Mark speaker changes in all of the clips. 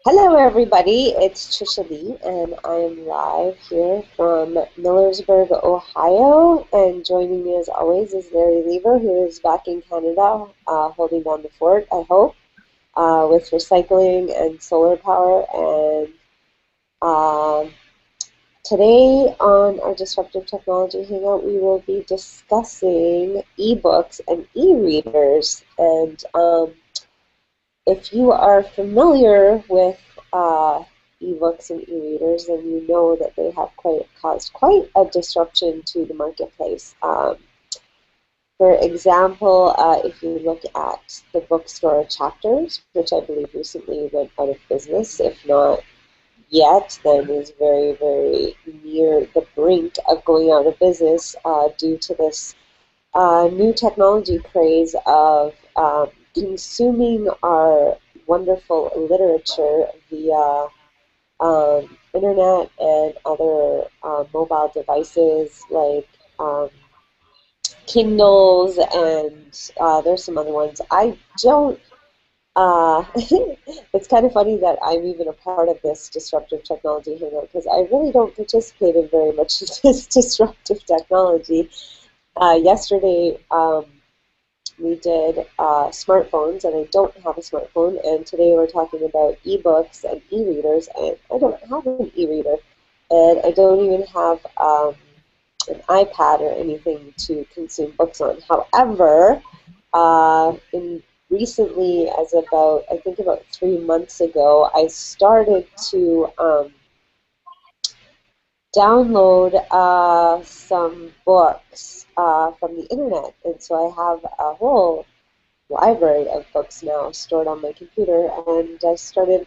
Speaker 1: Hello, everybody. It's Trisha Lee, and I'm live here from Millersburg, Ohio. And joining me, as always, is Larry Lever, who is back in Canada, holding down the fort, I hope, with recycling and solar power. And um today on our Disruptive Technology Hangout, we will be discussing ebooks and e-readers. And if you are familiar with ebooks and e-readers, then you know that they have caused quite a disruption to the marketplace. For example, if you look at the bookstore Chapters, which I believe recently went out of business, if not yet, then is very, very near the brink of going out of business due to this new technology craze of consuming our wonderful literature via internet and other mobile devices like Kindles, and there's some other ones. I don't. It's kind of funny that I'm even a part of this disruptive technology hangout because I really don't participate in very much of this disruptive technology. Yesterday, we did smartphones, and I don't have a smartphone. And today we're talking about ebooks and e-readers, and I don't have an e-reader, and I don't even have an iPad or anything to consume books on. However, in recently, as about I think about 3 months ago, I started to download some books from the internet, and so I have a whole library of books now stored on my computer, and I started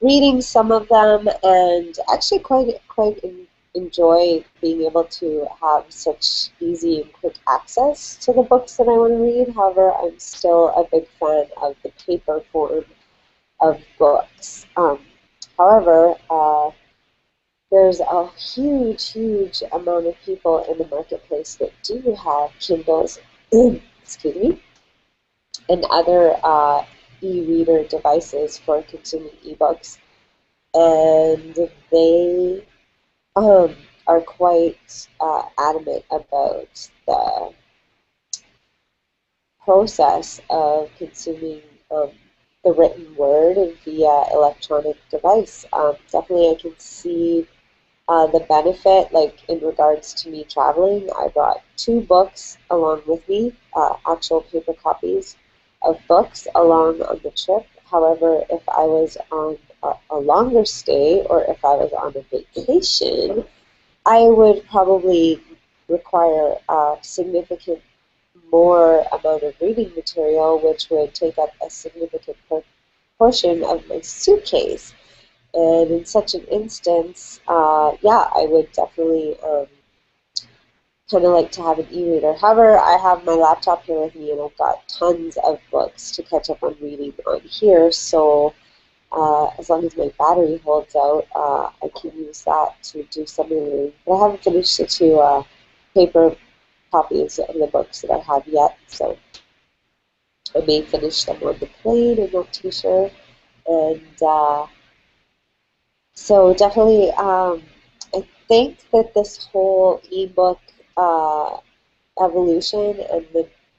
Speaker 1: reading some of them, and actually enjoy being able to have such easy and quick access to the books that I want to read. However, I'm still a big fan of the paper form of books. However, there's a huge, huge amount of people in the marketplace that do have Kindles, excuse me, and other e-reader devices for consuming ebooks, and they are quite adamant about the process of consuming the written word via electronic device. Definitely, I can see the benefit, like in regards to me traveling. I brought two books along with me, actual paper copies of books along on the trip. However, if I was on a longer stay or if I was on a vacation, I would probably require a significant more amount of reading material, which would take up a significant portion of my suitcase. And in such an instance, yeah, I would definitely kind of like to have an e-reader. However, I have my laptop here with me, and I've got tons of books to catch up on reading on here. So as long as my battery holds out, I can use that to do some reading. But I haven't finished the two paper copies of the books that I have yet, so I may finish them on the plane. I'm not too sure. And so definitely, I think that this whole ebook uh, evolution and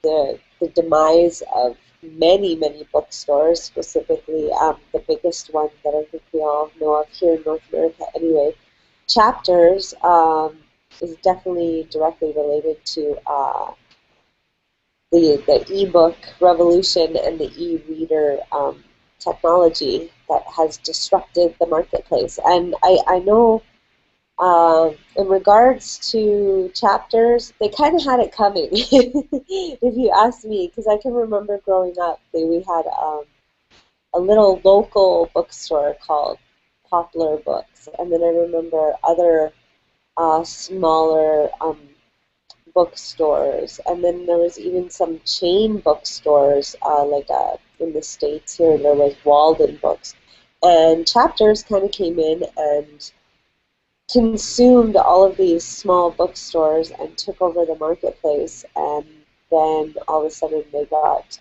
Speaker 1: the demise of many, many bookstores, specifically the biggest one that I think we all know of here in North America anyway, Chapters, is definitely directly related to the ebook revolution and the e-reader technology that has disrupted the marketplace. And I know in regards to Chapters, they kind of had it coming, if you ask me, because I can remember growing up, we had a little local bookstore called Poplar Books, and then I remember other smaller bookstores, and then there was even some chain bookstores, in the States here, there was Walden Books, and Chapters kind of came in and consumed all of these small bookstores and took over the marketplace, and then all of a sudden they got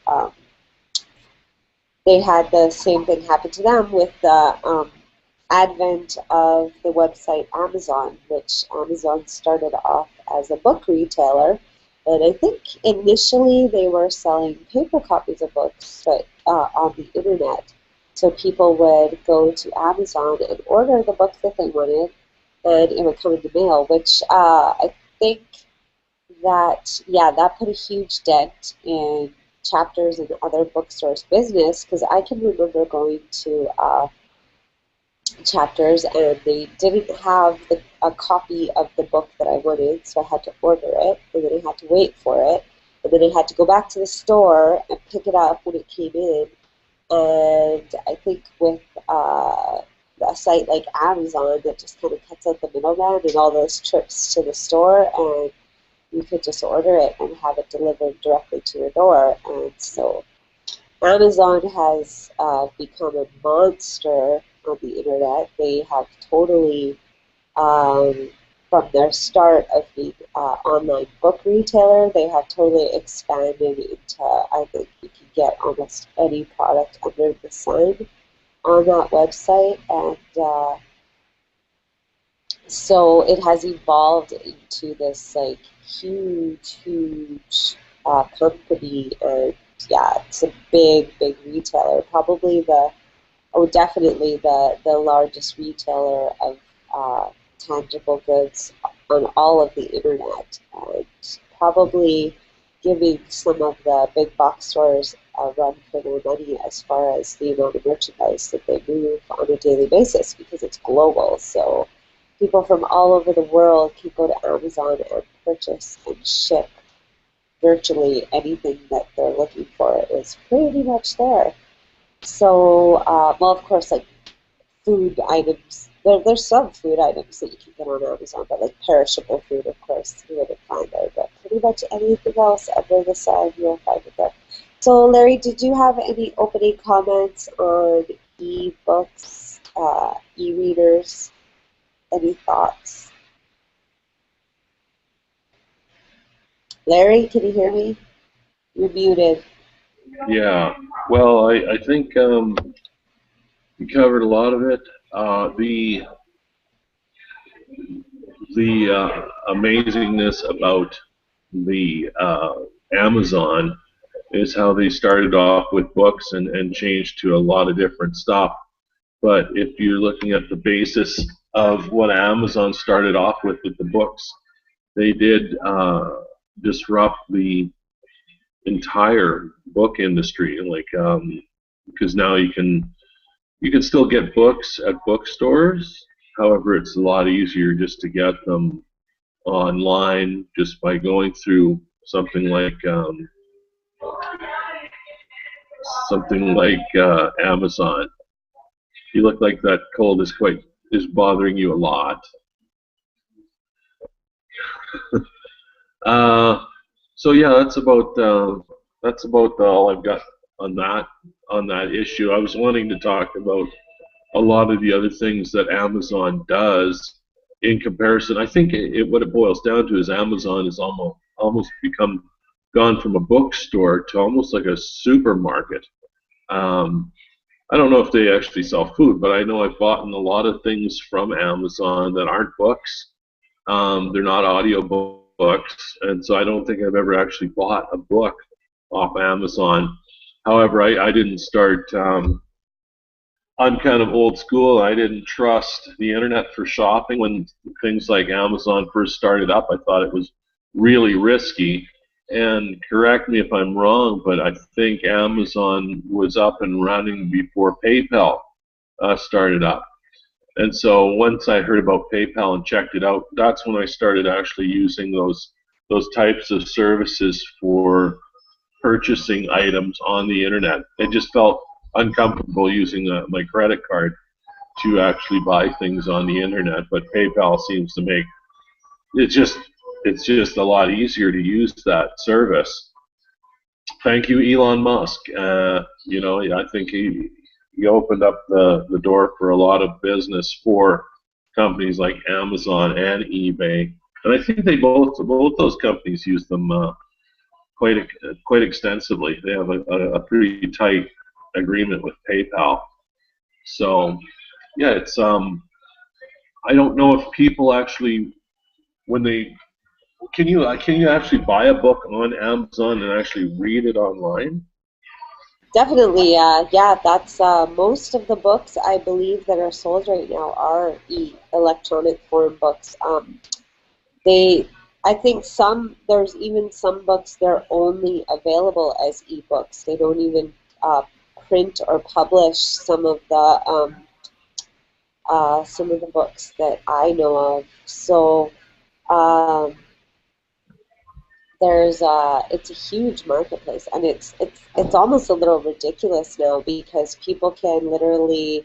Speaker 1: they had the same thing happen to them with the advent of the website Amazon, which Amazon started off as a book retailer. And I think initially they were selling paper copies of books, but on the internet. So people would go to Amazon and order the book that they wanted, and it would come in the mail, which I think that, yeah, that put a huge dent in Chapters and other bookstores' business, because I can remember going to Chapters and they didn't have a copy of the book that I wanted, so I had to order it, and then I had to wait for it, and then I had to go back to the store and pick it up when it came in. And I think with a site like Amazon that just kind of cuts out the middleman and all those trips to the store, and you could just order it and have it delivered directly to your door. And so Amazon has become a monster on the internet. They have totally, from their start of being online book retailer, they have totally expanded into, I think you can get almost any product under the sun on that website. And so it has evolved into this like huge company, and yeah, it's a big retailer. Probably definitely the largest retailer of tangible goods on all of the internet, and probably giving some of the big box stores a run for their money as far as the amount of merchandise that they move on a daily basis, because it's global. So people from all over the world can go to Amazon and purchase and ship virtually anything that they're looking for is pretty much there. So, well, of course, like food items, there's some food items that you can get on Amazon, but like perishable food, of course, you wouldn't find there. But pretty much anything else under the sun, you'll find it there. So, Larry, did you have any opening comments on e-books, e-readers? Any thoughts? Larry, can you hear me? You're muted.
Speaker 2: Yeah, well, I think we covered a lot of it. The amazingness about the Amazon is how they started off with books and changed to a lot of different stuff. But if you're looking at the basis of what Amazon started off with the books, they did disrupt the entire book industry. Like, because now you can still get books at bookstores. However, it's a lot easier just to get them online just by going through something like Amazon. You look like that cold is bothering you a lot. So yeah, that's about all I've got on that issue. I was wanting to talk about a lot of the other things that Amazon does in comparison. I think what it boils down to is Amazon is almost gone from a bookstore to almost like a supermarket. I don't know if they actually sell food, but I know I've bought a lot of things from Amazon that aren't books. They're not audio books, and so I don't think I've ever actually bought a book off Amazon. However, I didn't start. I'm kind of old school. I didn't trust the internet for shopping when things like Amazon first started up. I thought it was really risky. And correct me if I'm wrong, but I think Amazon was up and running before PayPal started up. And so once I heard about PayPal and checked it out, that's when I started actually using those types of services for purchasing items on the internet. It just felt uncomfortable using my credit card to actually buy things on the internet, but PayPal seems to make it's just a lot easier to use that service. Thank you, Elon Musk. I think he opened up the door for a lot of business for companies like Amazon and eBay, and I think both those companies use them quite extensively. They have a pretty tight agreement with PayPal. So yeah, it's I don't know if people actually when they can you actually buy a book on Amazon and actually read it online?
Speaker 1: Definitely, yeah, that's most of the books I believe that are sold right now are electronic form books. They, I think there's even some books that are only available as ebooks. They don't even uh, print or publish some of the books that I know of. So um, it's a huge marketplace, and it's almost a little ridiculous now because people can literally,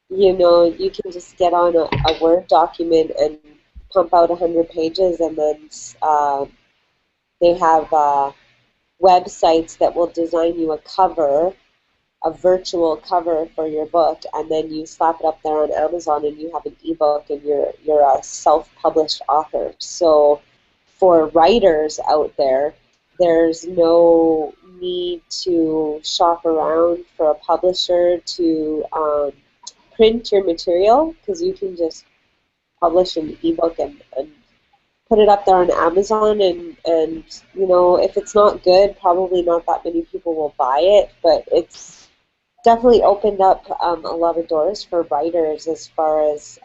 Speaker 1: you can just get on a Word document and pump out 100 pages, and then they have websites that will design you a virtual cover for your book, and then you slap it up there on Amazon, and you have an ebook, and you're a self-published author. So for writers out there, there's no need to shop around for a publisher to print your material, because you can just publish an ebook and put it up there on Amazon, and if it's not good, probably not that many people will buy it, but it's definitely opened up a lot of doors for writers as far as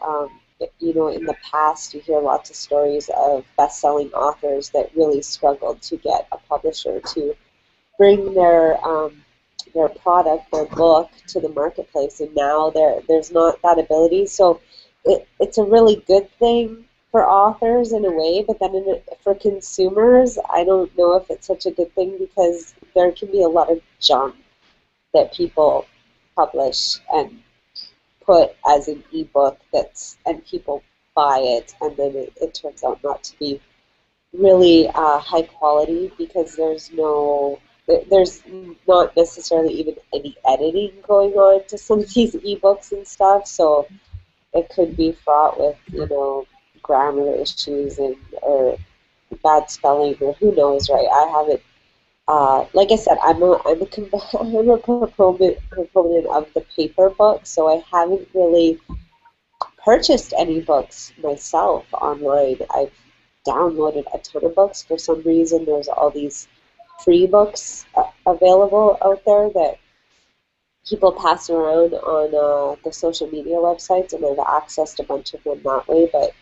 Speaker 1: in the past you hear lots of stories of best-selling authors that really struggled to get a publisher to bring their product, their book to the marketplace, and now there's not that ability. So it's a really good thing for authors in a way, but then for consumers, I don't know if it's such a good thing because there can be a lot of junk that people publish and put as an ebook and people buy it, and then it turns out not to be really high quality because there's not necessarily even any editing going on to some of these ebooks and stuff, so it could be fraught with grammar issues and or bad spelling, or who knows, right? I haven't like I said, I'm a proponent of the paper book, so I haven't really purchased any books myself online. I've downloaded a ton of books. For some reason, there's all these free books available out there that people pass around on the social media websites, and I've accessed a bunch of them that way. But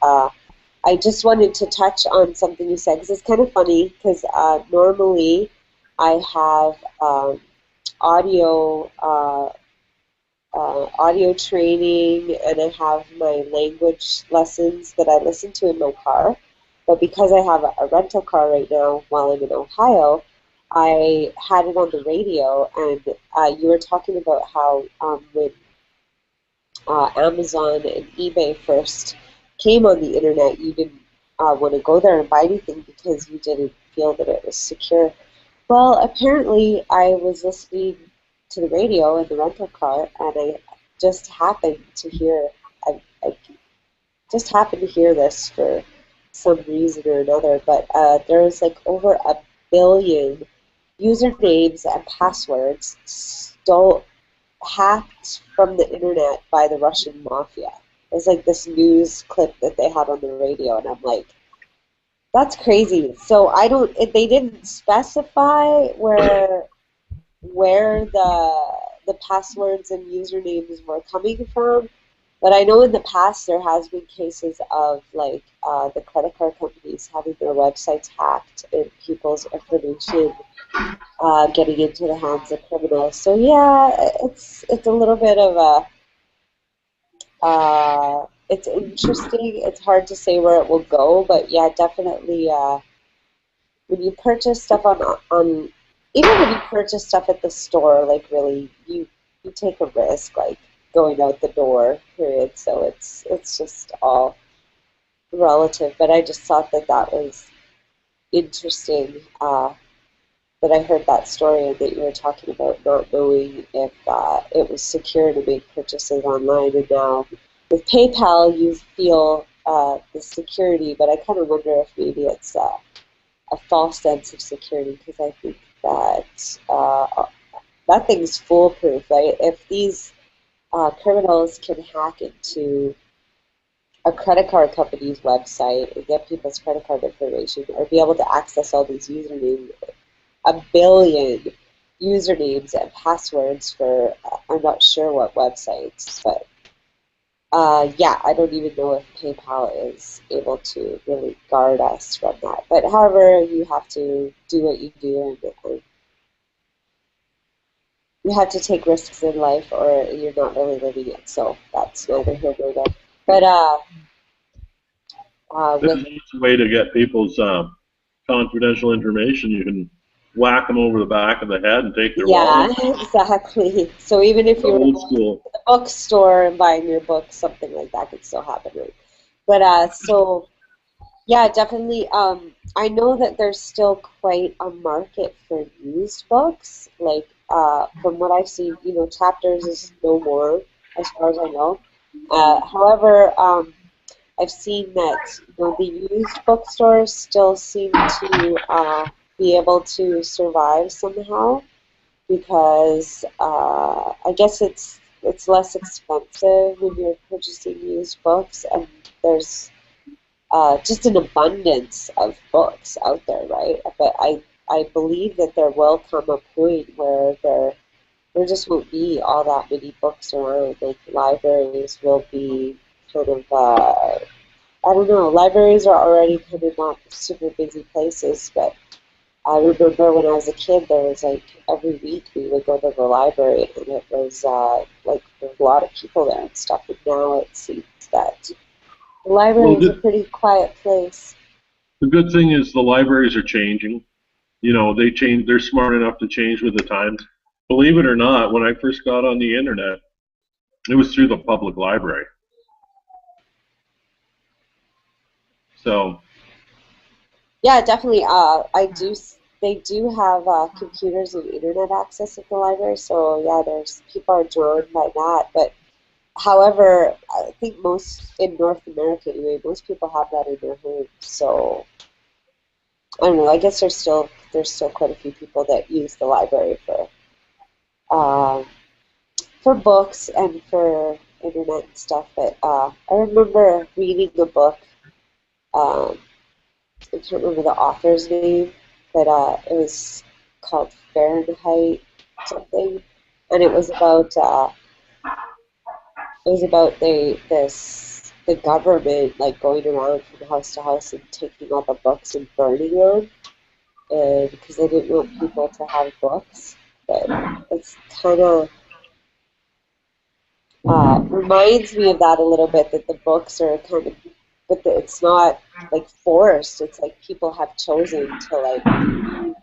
Speaker 1: I just wanted to touch on something you said because it's kind of funny because normally I have audio audio training, and I have my language lessons that I listen to in my car. But because I have a rental car right now while I'm in Ohio, I had it on the radio, and you were talking about how when Amazon and eBay first came on the internet, you didn't want to go there and buy anything because you didn't feel that it was secure. Well, apparently I was listening to the radio in the rental car, and just happened to hear I just happened to hear this for some reason or another, but there was like over 1 billion usernames and passwords stole hacked from the internet by the Russian mafia. It was like this news clip that they had on the radio, and I'm like, that's crazy. So they didn't specify where the passwords and usernames were coming from, but I know in the past there has been cases of like the credit card companies having their websites hacked and people's information getting into the hands of criminals. So yeah, it's a little bit of it's interesting. It's hard to say where it will go, but yeah, definitely. When you purchase stuff on even when you purchase stuff at the store, like really, you take a risk, like going out the door. Period. So it's just all relative. But I just thought that was interesting. That I heard that story and that you were talking about not knowing if it was secure to make purchases online, and now with PayPal you feel the security, but I kind of wonder if maybe it's a false sense of security because I think that nothing's foolproof, right? If these criminals can hack into a credit card company's website and get people's credit card information, or be able to access all these usernames, a billion usernames and passwords for I'm not sure what websites, but yeah, I don't even know if PayPal is able to really guard us from that. But however, you have to do what you do, and you have to take risks in life, or you're not really living it. So that's neither here nor there. But
Speaker 2: There's
Speaker 1: with
Speaker 2: a way to get people's confidential information. You can whack them over the back of the head and take their
Speaker 1: yeah,
Speaker 2: wallet.
Speaker 1: exactly. So even if
Speaker 2: The
Speaker 1: you were
Speaker 2: old
Speaker 1: going
Speaker 2: school.
Speaker 1: to the bookstore and buying your book, something like that could still happen, right? But so yeah, definitely. I know that there's still quite a market for used books. Like, from what I've seen, Chapters is no more, as far as I know. However, I've seen that the used bookstores still seem to be able to survive somehow because I guess it's less expensive when you're purchasing used books, and there's just an abundance of books out there, right? But I believe that there will come a point where there just won't be all that many books around. Like libraries will be kind of I don't know. Libraries are already kind of not super busy places, but I remember when I was a kid, there was like every week we would go to the library, and it was like there was a lot of people there and stuff. And now it seems that the library
Speaker 2: Well,
Speaker 1: is a pretty quiet place.
Speaker 2: the good thing is the libraries are changing. They change. They're smart enough to change with the times. Believe it or not, when I first got on the internet, it was through the public library. So,
Speaker 1: Yeah, definitely. I do. They do have computers and internet access at the library, so yeah, there's people are drawn by that. But however, I think most in North America anyway, most people have that in their homes. So I don't know. I guess there's still quite a few people that use the library um, for books and for internet and stuff. But I remember reading a book. Um, I can't remember the author's name, but it was called Fahrenheit something, and it was about the government like going around from house to house and taking all the books and burning them, and because they didn't want people to have books. But it's kind of reminds me of that a little bit, that the books are kind of, but it's not like forced. It's like people have chosen to like leave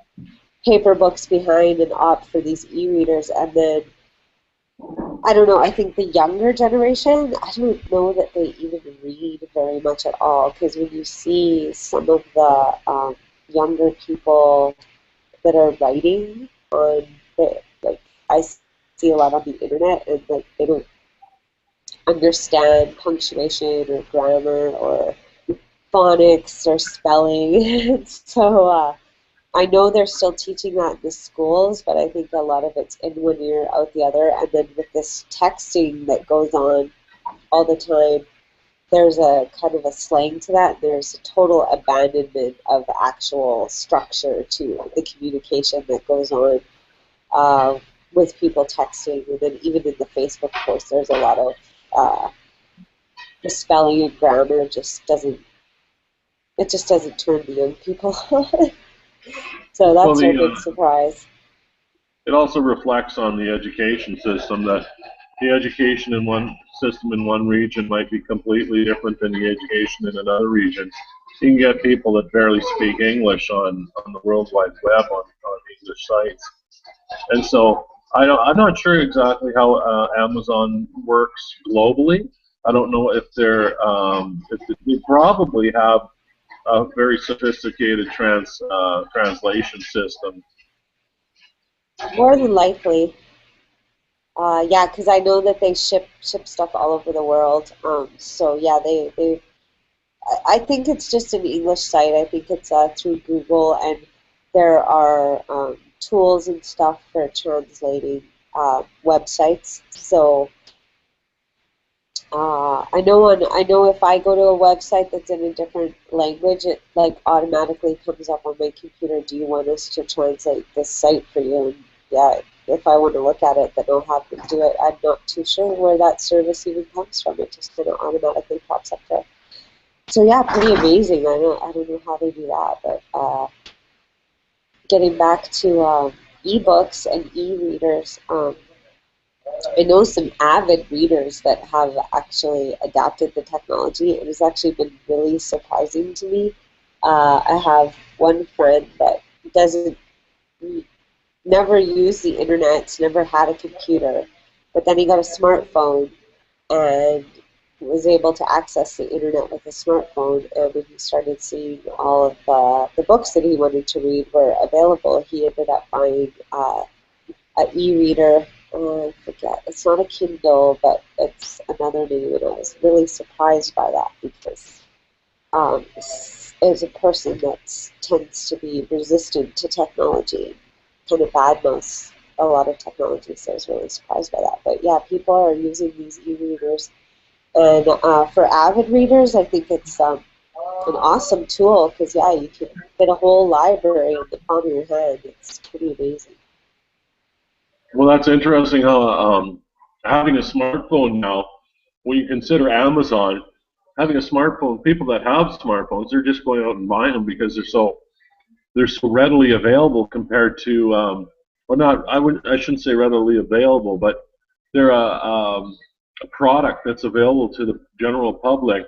Speaker 1: paper books behind and opt for these e-readers. And then I don't know, I think the younger generation, I don't know that they even read very much at all, because when you see some of the younger people that are writing on like I see a lot on the internet, and like they don't understand punctuation or grammar or phonics or spelling. So I know they're still teaching that in the schools, but I think a lot of it's in one ear, out the other. And then with this texting that goes on all the time, there's a kind of a slang to that. There's a total abandonment of actual structure to the communication that goes on uh, with people texting. And then even in the Facebook posts, there's a lot of the spelling and grammar just doesn't turn the young people on. So
Speaker 2: well,
Speaker 1: that's no big surprise.
Speaker 2: it also reflects on the education system that the education in one system in one region might be completely different than the education in another region. You can get people that barely speak English on the World Wide Web on English sites, and so I'm not sure exactly how Amazon works globally. I don't know if if they probably have a very sophisticated translation system.
Speaker 1: More than likely, yeah, because I know that they ship stuff all over the world. So yeah, they I think it's just an English site. I think it's through Google, and there are tools and stuff for translating websites. So I know if I go to a website that's in a different language, it like automatically comes up on my computer. Do you want us to translate this site for you? And yeah, if I want to look at it, then I'll have to do it. I'm not too sure where that service even comes from. It just kind of automatically pops up there. So yeah, pretty amazing. I don't know how they do that, but getting back to ebooks and e-readers. I know some avid readers that have actually adapted the technology. It has actually been really surprising to me. I have one friend that doesn't never used the internet, never had a computer, but then he got a smartphone and was able to access the internet with a smartphone. And when he started seeing all of the books that he wanted to read were available, he ended up buying an e-reader. I forget. It's not a Kindle, but it's another name, and I was really surprised by that because as a person that tends to be resistant to technology, kind of badmouths a lot of technology, so I was really surprised by that. But yeah, people are using these e-readers, and for avid readers, I think it's an awesome tool because yeah, you can fit a whole library in the palm of your hand. It's pretty amazing.
Speaker 2: Well, that's interesting how having a smartphone now, when you consider Amazon, having a smartphone, people that have smartphones, they're just going out and buying them because they're so readily available compared to, well, not I shouldn't say readily available, but they're a product that's available to the general public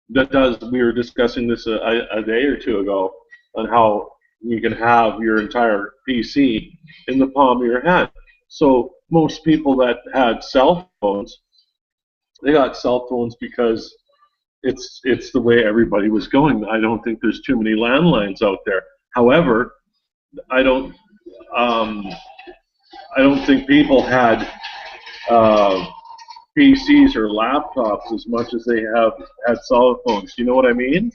Speaker 2: that does. We were discussing this a day or two ago on how you can have your entire PC in the palm of your hand. So most people that had cell phones, they got cell phones because it's the way everybody was going. I don't think there's too many landlines out there. However, I don't um, I don't think people had uh, PCs or laptops as much as they have had cell phones. Do you know what I mean?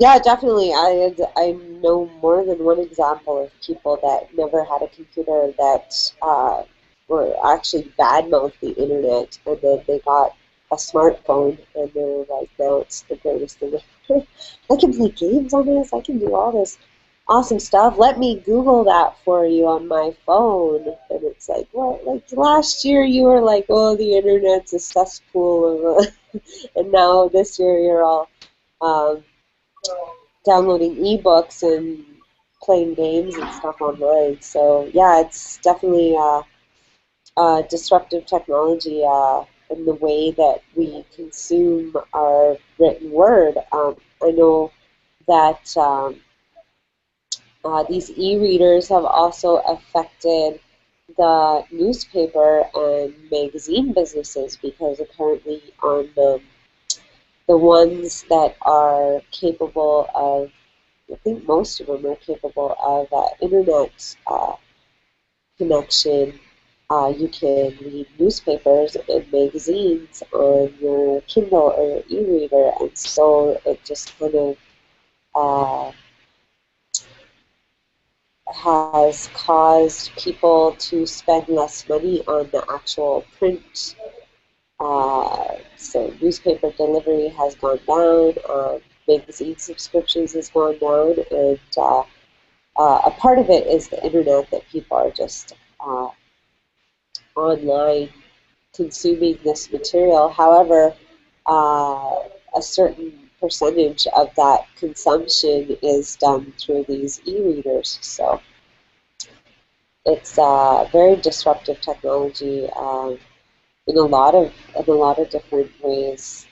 Speaker 1: Yeah, definitely. I know more than one example of people that never had a computer that were actually badmouthed the internet, and then they got a smartphone, and they're like, now it's the greatest thing ever. I can play games on this. I can do all this awesome stuff. Let me Google that for you on my phone. And it's like, what? Like last year you were like, oh, the internet's a cesspool of, and now this year you're all um, downloading ebooks and playing games and stuff online. So yeah, it's definitely disruptive technology in the way that we consume our written word. I know that these e-readers have also affected the newspaper and magazine businesses because apparently on the ones that are capable of, I think most of them are capable of internet connection. You can read newspapers and magazines on your Kindle or your e-reader, and so it just kind of uh, has caused people to spend less money on the actual print. So newspaper delivery has gone down, magazine subscriptions has gone down, and a part of it is the internet that people are just online consuming this material. However, a certain percentage of that consumption is done through these e-readers. So it's very disruptive technology in a lot of different ways.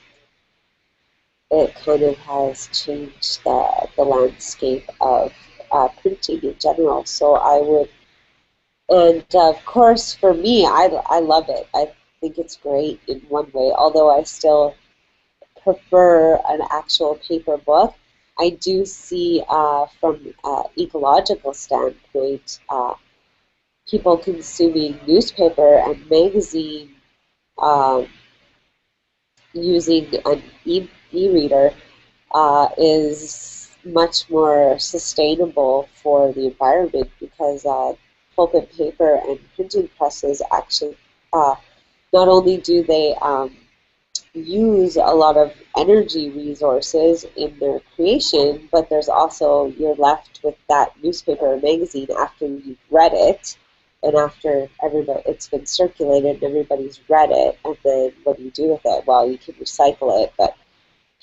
Speaker 1: It kind of has changed the landscape of printing in general. So I would, and of course for me, I love it. I think it's great in one way, although I still prefer an actual paper book. I do see from an ecological standpoint, people consuming newspaper and magazine um, using an e-reader is much more sustainable for the environment because pulp and paper and printing presses actually uh, not only do they use a lot of energy resources in their creation, but there's also you're left with that newspaper or magazine after you've read it and after everybody it's been circulated and everybody's read it, and then what do you do with it? Well, you can recycle it, but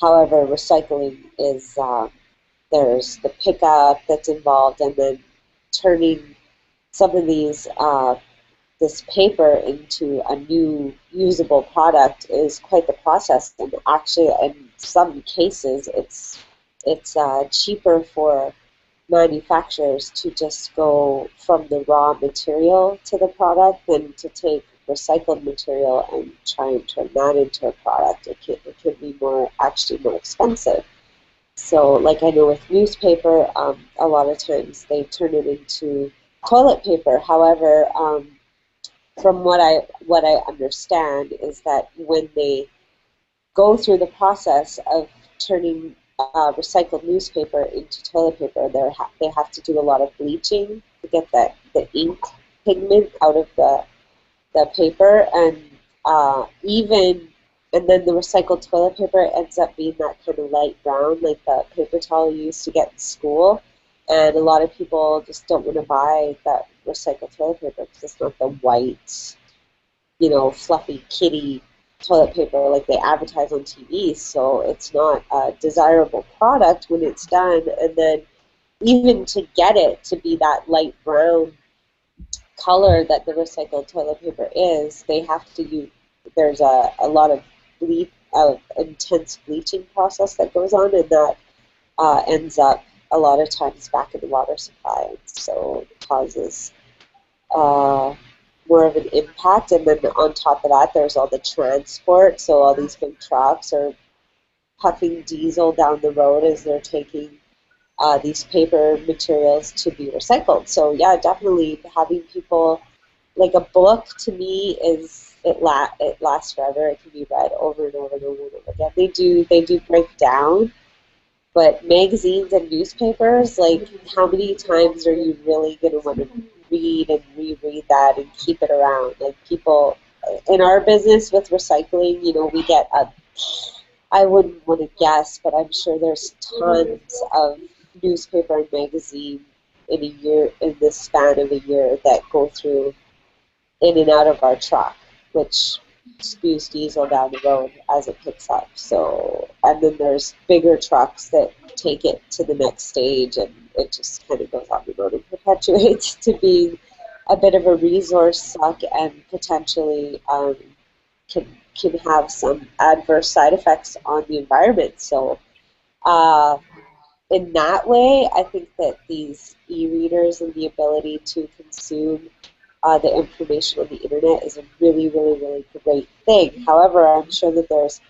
Speaker 1: however, recycling is there's the pickup that's involved, and then turning some of these this paper into a new usable product is quite the process. And actually, in some cases, it's cheaper for manufacturers to just go from the raw material to the product than to take recycled material and try and turn that into a product. It can be more actually more expensive. So, like I know with newspaper, a lot of times they turn it into toilet paper. However, from what I understand is that when they go through the process of turning recycled newspaper into toilet paper, they have to do a lot of bleaching to get the ink pigment out of the paper, and even and then the recycled toilet paper ends up being that kind of light brown, like the paper towel you used to get in school. And a lot of people just don't want to buy that recycled toilet paper because it's not the white, fluffy kitty toilet paper like they advertise on TV. So it's not a desirable product when it's done. And then even to get it to be that light brown color that the recycled toilet paper is, they have to use, there's a lot of intense bleaching process that goes on, and that ends up a lot of times back in the water supply. So it causes uh, more of an impact. And then on top of that, there's all the transport. So all these big trucks are puffing diesel down the road as they're taking these paper materials to be recycled. So yeah, definitely having people like a book to me is it lasts forever. It can be read over and over and over and over again. They do break down, but magazines and newspapers, like how many times are you really going to want to read and reread that and keep it around? Like people in our business with recycling, we get I wouldn't want to guess, but I'm sure there's tons of newspaper and magazine in a year, in the span of a year, that go through in and out of our truck, which spews diesel down the road as it picks up. So, and then there's bigger trucks that take it to the next stage, and it just kind of goes on the road and perpetuates to being a bit of a resource suck, and potentially can have some adverse side effects on the environment. So, uh, in that way, I think that these e-readers and the ability to consume the information on the internet is a really, really, really great thing. However, I'm sure that there's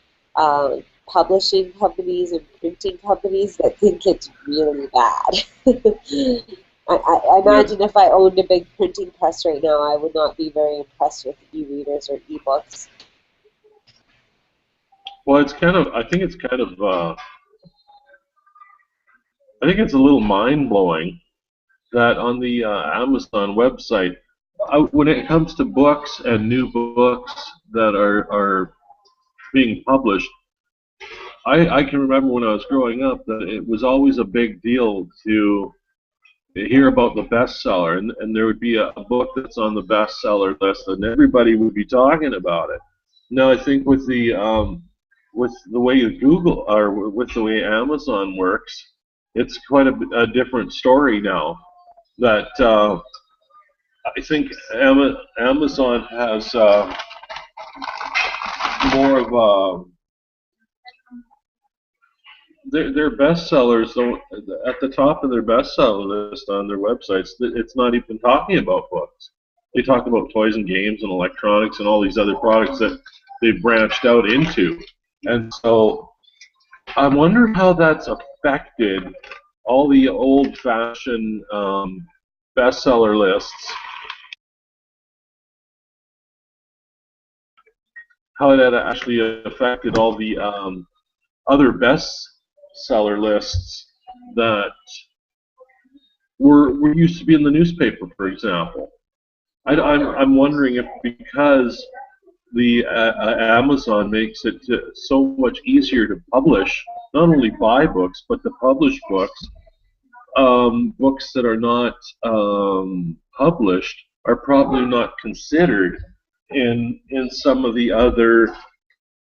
Speaker 1: publishing companies and printing companies that think it's really bad. I
Speaker 2: Yeah.
Speaker 1: imagine if I owned a big printing press right now, I would not be very impressed with e-readers or e-books.
Speaker 2: Well, it's kind of. I think it's a little mind blowing that on the Amazon website, when it comes to books and new books that are being published, I can remember when I was growing up that it was always a big deal to hear about the bestseller, and there would be a book that's on the bestseller list, and everybody would be talking about it. Now I think with the way Google or with the way Amazon works, it's quite a different story now. That I think Amazon has more of a their bestsellers don't at the top of their bestseller list on their websites. It's not even talking about books. They talk about toys and games and electronics and all these other products that they've branched out into. And so I wonder how that's affected all the old-fashioned bestseller lists. How that actually affected all the other bestseller lists that were used to be in the newspaper, for example. I'm wondering if because the Amazon makes it so much easier to publish, not only buy books, but to publish books. Books that are not published are probably not considered in some of the other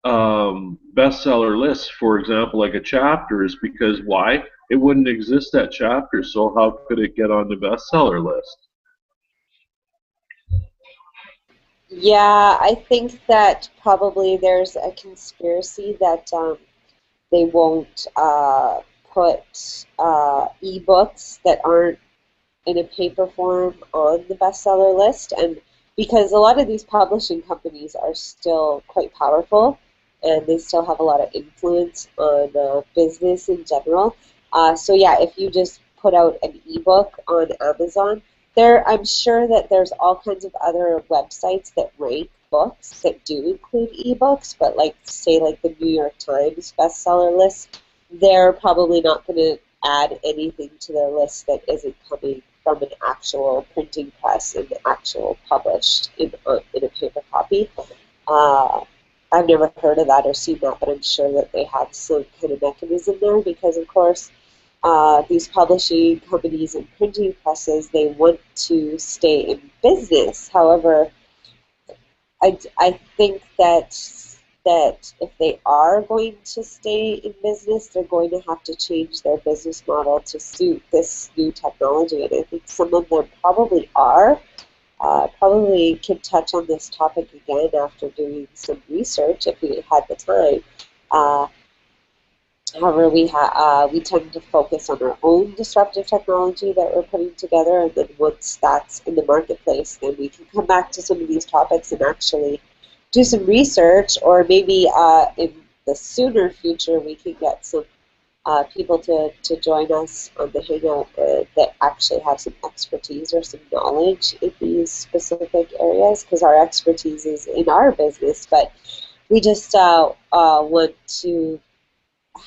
Speaker 2: bestseller lists. For example, like a chapter is because why? It wouldn't exist that chapter, so how could it get on the bestseller list?
Speaker 1: Yeah, I think that probably there's a conspiracy that they won't put ebooks that aren't in a paper form on the bestseller list, and because a lot of these publishing companies are still quite powerful and they still have a lot of influence on business in general. So yeah, if you just put out an ebook on Amazon, I'm sure that there's all kinds of other websites that rank books that do include ebooks, but like say like the New York Times bestseller list, they're probably not going to add anything to their list that isn't coming from an actual printing press and actual published in a paper copy. Uh, I've never heard of that or seen that, but I'm sure that they have some kind of mechanism there because, of course, these publishing companies and printing presses, they want to stay in business. However, I think that if they are going to stay in business, they're going to have to change their business model to suit this new technology. And I think some of them probably are. Probably can touch on this topic again after doing some research if we had the time. Uh, However, we tend to focus on our own disruptive technology that we're putting together, and then once that's in the marketplace, then we can come back to some of these topics and actually do some research, or maybe in the sooner future we can get some people to join us on the Hangout that actually have some expertise or some knowledge in these specific areas, because our expertise is in our business, but we just want to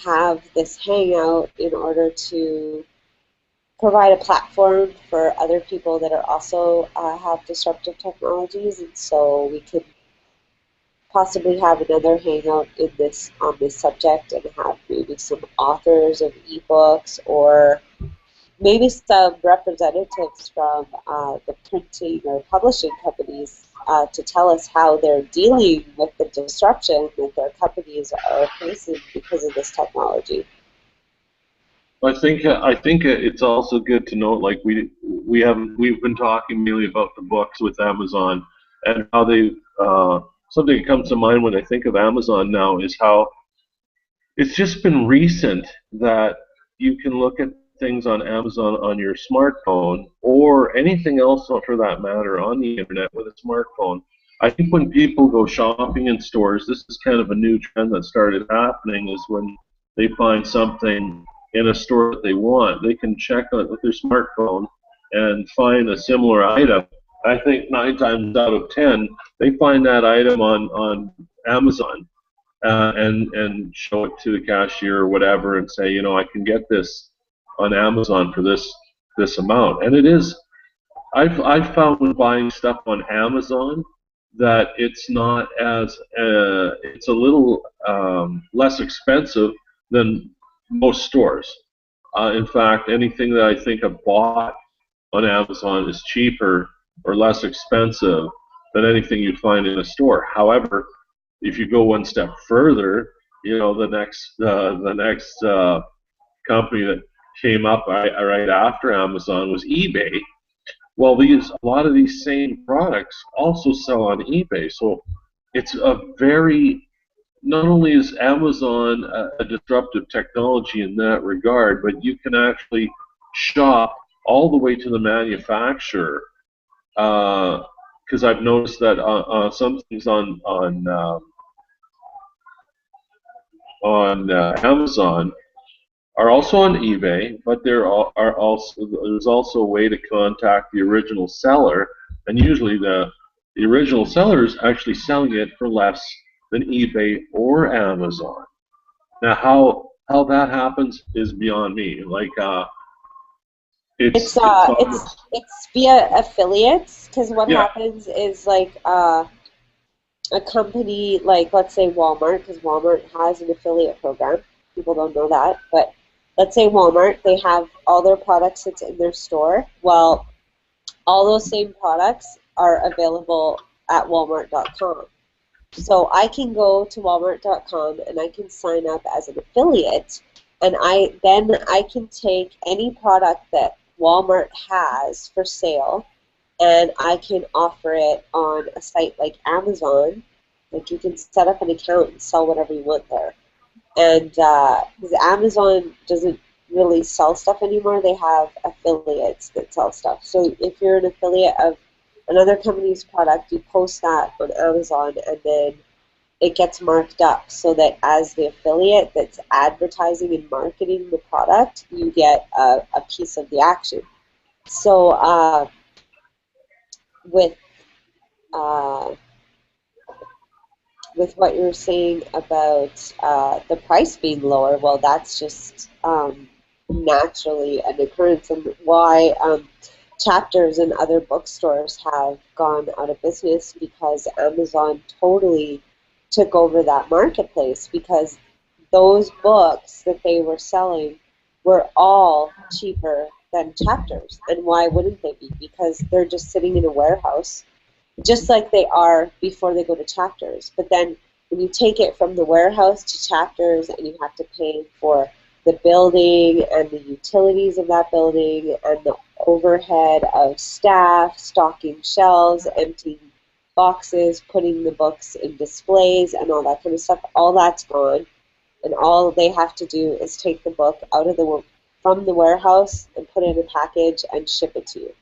Speaker 1: have this hangout in order to provide a platform for other people that are also have disruptive technologies, and so we could possibly have another hangout in this on this subject and have maybe some authors of ebooks or maybe some representatives from the printing or publishing companies to tell us how they're dealing with the disruption that their companies are facing because of this technology.
Speaker 2: I think it's also good to note, like we've been talking mainly about the books with Amazon and how they something that comes to mind when I think of Amazon now is how it's just been recent that you can look at things on Amazon on your smartphone or anything else for that matter on the internet with a smartphone. I think when people go shopping in stores, this is kind of a new trend that started happening is when they find something in a store that they want, they can check on it with their smartphone and find a similar item. I think 9 times out of 10, they find that item on Amazon and show it to the cashier or whatever and say, I can get this on Amazon for this amount. And it is, I've found when buying stuff on Amazon that it's not as it's a little less expensive than most stores. In fact, anything that I think I've bought on Amazon is cheaper or less expensive than anything you'd find in a store. However, if you go one step further, the next company that came up right after Amazon was eBay. Well, a lot of these same products also sell on eBay, so it's a very not only is Amazon a disruptive technology in that regard, but you can actually shop all the way to the manufacturer. Because I've noticed that some things on Amazon are also on eBay, but there's also a way to contact the original seller, and usually the original seller is actually selling it for less than eBay or Amazon. Now, how that happens is beyond me. Like,
Speaker 1: It's
Speaker 2: it's
Speaker 1: uh it's
Speaker 2: almost,
Speaker 1: it's via affiliates because what
Speaker 2: yeah.
Speaker 1: happens is like a company like let's say Walmart because Walmart has an affiliate program. People don't know that, but let's say Walmart they have all their products that's in their store. Well, all those same products are available at Walmart.com. So I can go to Walmart.com and I can sign up as an affiliate, and I can take any product that Walmart has for sale, and I can offer it on a site like Amazon. Like you can set up an account and sell whatever you want there. And because Amazon doesn't really sell stuff anymore, they have affiliates that sell stuff. So if you're an affiliate of another company's product, you post that on Amazon, and then it gets marked up so that as the affiliate that's advertising and marketing the product, you get a piece of the action. So with uh, with what you're saying about the price being lower, well, that's just naturally an occurrence, and why chapters and other bookstores have gone out of business because Amazon totally took over that marketplace because those books that they were selling were all cheaper than chapters. And why wouldn't they be? Because they're just sitting in a warehouse just like they are before they go to chapters. But then when you take it from the warehouse to chapters and you have to pay for the building and the utilities of that building and the overhead of staff, stocking shelves, emptying boxes, putting the books in displays and all that kind of stuff, all that's gone. And all they have to do is take the book out of the from the warehouse and put it in a package and ship it to you.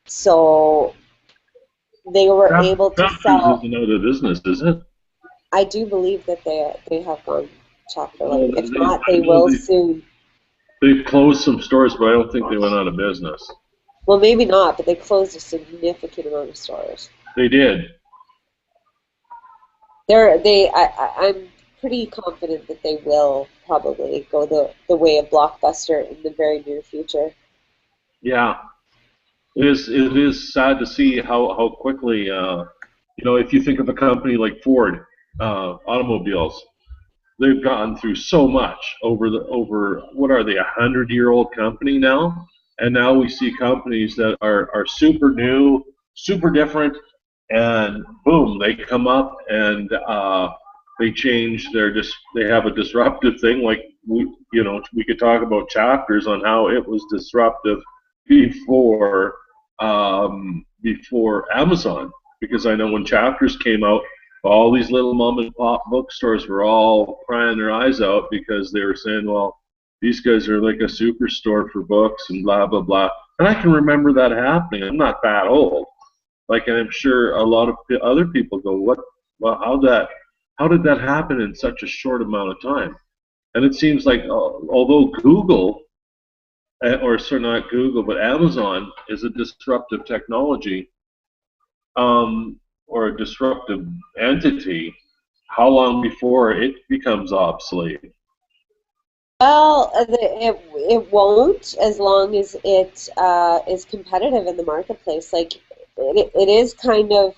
Speaker 1: So they were able to
Speaker 2: Chapters
Speaker 1: sell.
Speaker 2: isn't out of business, is it?
Speaker 1: I do believe that they have gone chapter
Speaker 2: Well,
Speaker 1: 11. If not,
Speaker 2: I
Speaker 1: they
Speaker 2: know
Speaker 1: will soon.
Speaker 2: they've closed some stores, but I don't think they went out of business.
Speaker 1: Well, maybe not, but they closed a significant amount of stores.
Speaker 2: They did.
Speaker 1: I'm pretty confident that they will probably go the way of Blockbuster in the very near future.
Speaker 2: Yeah, it is sad to see how quickly, if you think of a company like Ford, automobiles, they've gone through so much over what are they, 100-year-old company now, and now we see companies that are super new, super different, and boom, they come up and they change they have a disruptive thing. Like we could talk about chapters on how it was disruptive before Amazon, because I know when chapters came out, all these little mom and pop bookstores were all crying their eyes out because they were saying, well, these guys are like a superstore for books and blah blah blah. And I can remember that happening. I'm not that old. Like, and I'm sure a lot of other people go, what? Well, how did that happen in such a short amount of time? And it seems like, although Google, or sorry, not Google, but Amazon is a disruptive technology, or a disruptive entity, how long before it becomes obsolete?
Speaker 1: Well, it won't as long as it is competitive in the marketplace. Like it is kind of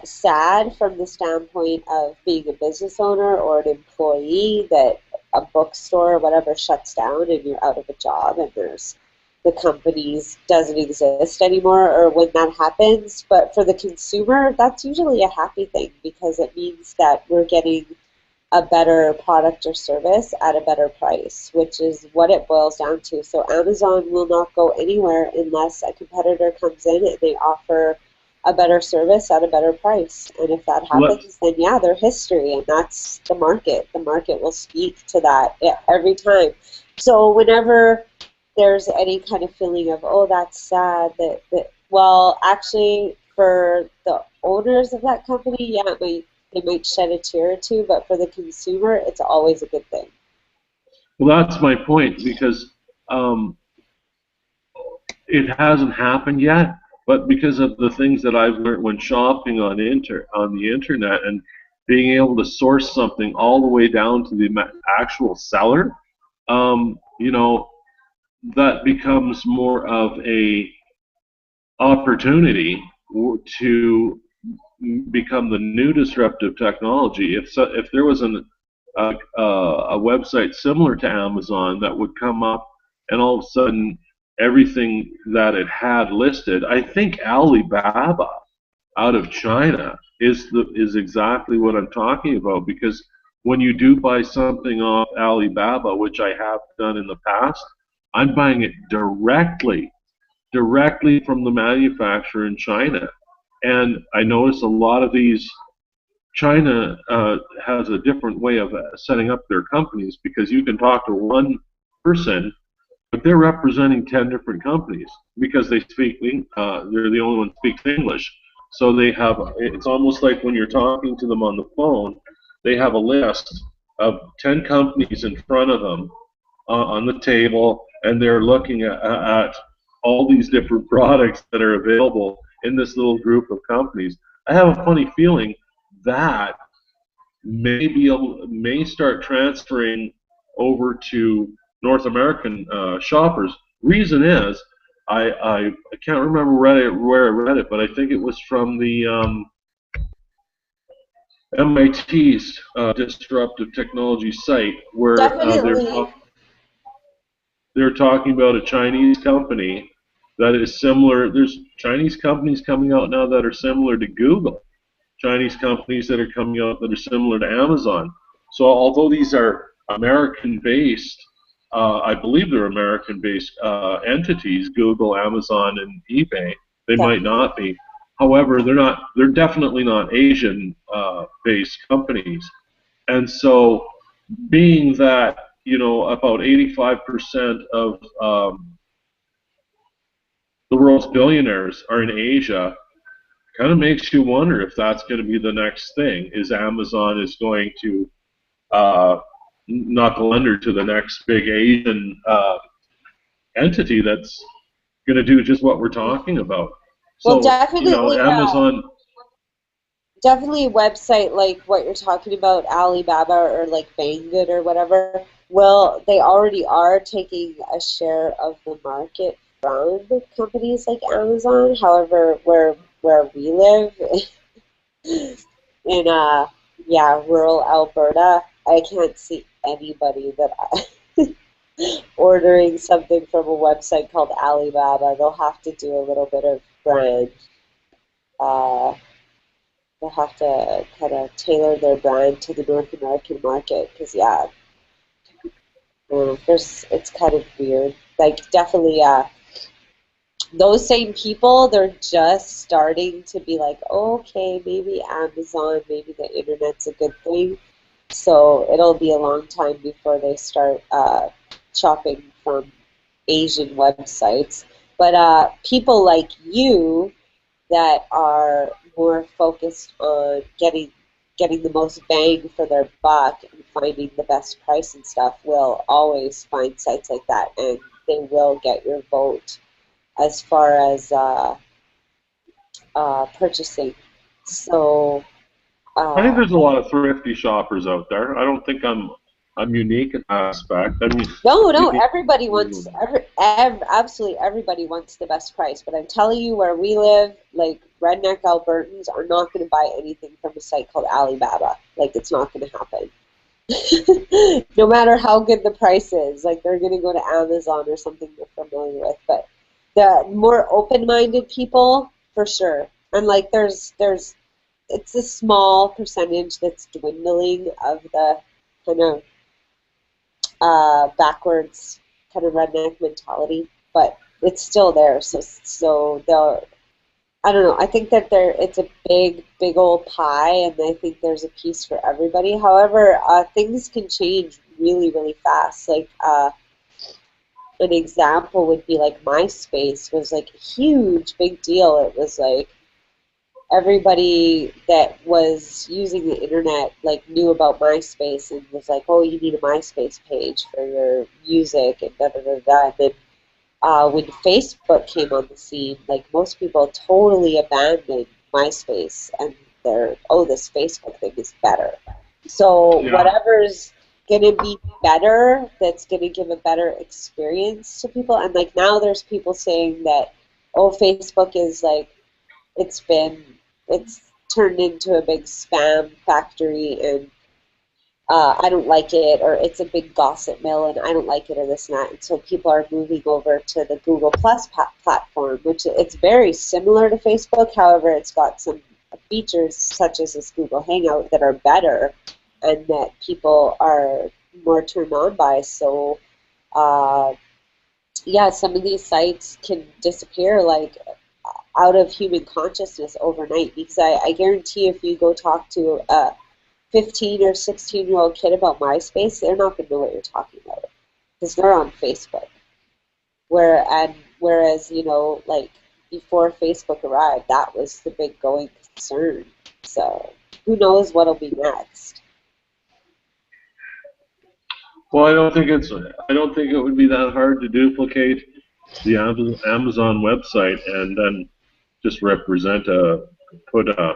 Speaker 1: sad from the standpoint of being a business owner or an employee that a bookstore or whatever shuts down and you're out of a job and there's the companies doesn't exist anymore or when that happens. But for the consumer, that's usually a happy thing because it means that we're getting a better product or service at a better price, which is what it boils down to. So Amazon will not go anywhere unless a competitor comes in and they offer a better service at a better price. And if that
Speaker 2: Well,
Speaker 1: happens, then yeah, they're history, and that's the market. The market will speak to that every time. So whenever there's any kind of feeling of, oh, that's sad, well, actually, for the owners of that company, yeah, they might shed a tear or two, but for the consumer, it's always a good thing.
Speaker 2: that's my point, because um, it hasn't happened yet, but because of the things that I've learned when shopping on the internet, and being able to source something all the way down to the actual seller, you know, that becomes more of a opportunity to become the new disruptive technology. If there was a website similar to Amazon that would come up, and all of a sudden everything that it had listed, I think Alibaba out of China is exactly what I'm talking about, because when you do buy something off Alibaba, which I have done in the past, I'm buying it directly from the manufacturer in China. And I notice a lot of these, China has a different way of setting up their companies, because you can talk to one person, but they're representing 10 different companies because they're the only one who speaks English. So it's almost like when you're talking to them on the phone, they have a list of 10 companies in front of them on the table, and they're looking at all these different products that are available in this little group of companies. I have a funny feeling that may start transferring over to North American shoppers. Reason is, I can't remember where I read it, but I think it was from the MIT's Disruptive Technology site, where
Speaker 1: Definitely.
Speaker 2: they're talking about a Chinese company that is similar. There's Chinese companies coming out now that are similar to Google. Chinese companies that are coming out that are similar to Amazon. So although these are American-based, I believe they're American-based entities, Google, Amazon, and eBay. They might
Speaker 1: Definitely.
Speaker 2: not be. However, they're not. They're definitely not Asian-based companies. And so, being that about 85% of the world's billionaires are in Asia, kind of makes you wonder if that's going to be the next thing. Is Amazon is going to knuckle under to the next big Asian entity that's going to do just what we're talking about?
Speaker 1: Well,
Speaker 2: So, Amazon.
Speaker 1: definitely a website like what you're talking about, Alibaba or like Banggood or whatever. Well, they already are taking a share of the market from companies like Amazon. However, where we live in rural Alberta, I can't see anybody that ordering something from a website called Alibaba. They'll have to do a little bit of brand. Uh, they'll have to kind of tailor their brand to the North American market because it's kind of weird. Like definitely, those same people, they're just starting to be like, okay, maybe Amazon, maybe the internet's a good thing. So it'll be a long time before they start shopping from Asian websites. But people like you that are more focused on getting the most bang for their buck and finding the best price and stuff will always find sites like that, and they will get your vote as far as purchasing. So
Speaker 2: I think
Speaker 1: uh,
Speaker 2: there's a lot of thrifty shoppers out there. I don't think I'm unique in that aspect. I mean,
Speaker 1: no,
Speaker 2: you,
Speaker 1: everybody wants absolutely everybody wants the best price. But I'm telling you, where we live, like redneck Albertans are not going to buy anything from a site called Alibaba. Like it's not going to happen. No matter how good the price is, like they're going to go to Amazon or something they're familiar with. But the more open-minded people, for sure. And like there's it's a small percentage that's dwindling of the kind of backwards kind of redneck mentality, but it's still there. So they'll. I don't know. I think that it's a big old pie, and I think there's a piece for everybody. However, things can change really fast. Like an example would be like MySpace was like a huge big deal. It was like everybody that was using the internet like knew about MySpace and was like, oh, you need a MySpace page for your music and da da da da. And then when Facebook came on the scene, like most people totally abandoned MySpace and this Facebook thing is better. So
Speaker 2: Yeah.
Speaker 1: whatever's going to be better, that's going to give a better experience to people. And like now there's people saying that, oh, Facebook is like, it's been, it's turned into a big spam factory and I don't like it, or it's a big gossip mill and I don't like it, or this and that. And so people are moving over to the Google Plus platform, which it's very similar to Facebook. However, it's got some features such as this Google Hangout that are better and that people are more turned on by. So, uh, yeah, some of these sites can disappear like out of human consciousness overnight because I guarantee if you go talk to 15 or 16-year-old kid about MySpace, they're not going to know what you're talking about because they're on Facebook. Whereas, like before Facebook arrived, that was the big going concern. So who knows what'll be next?
Speaker 2: Well, I don't think it would be that hard to duplicate the Amazon website and then just put a,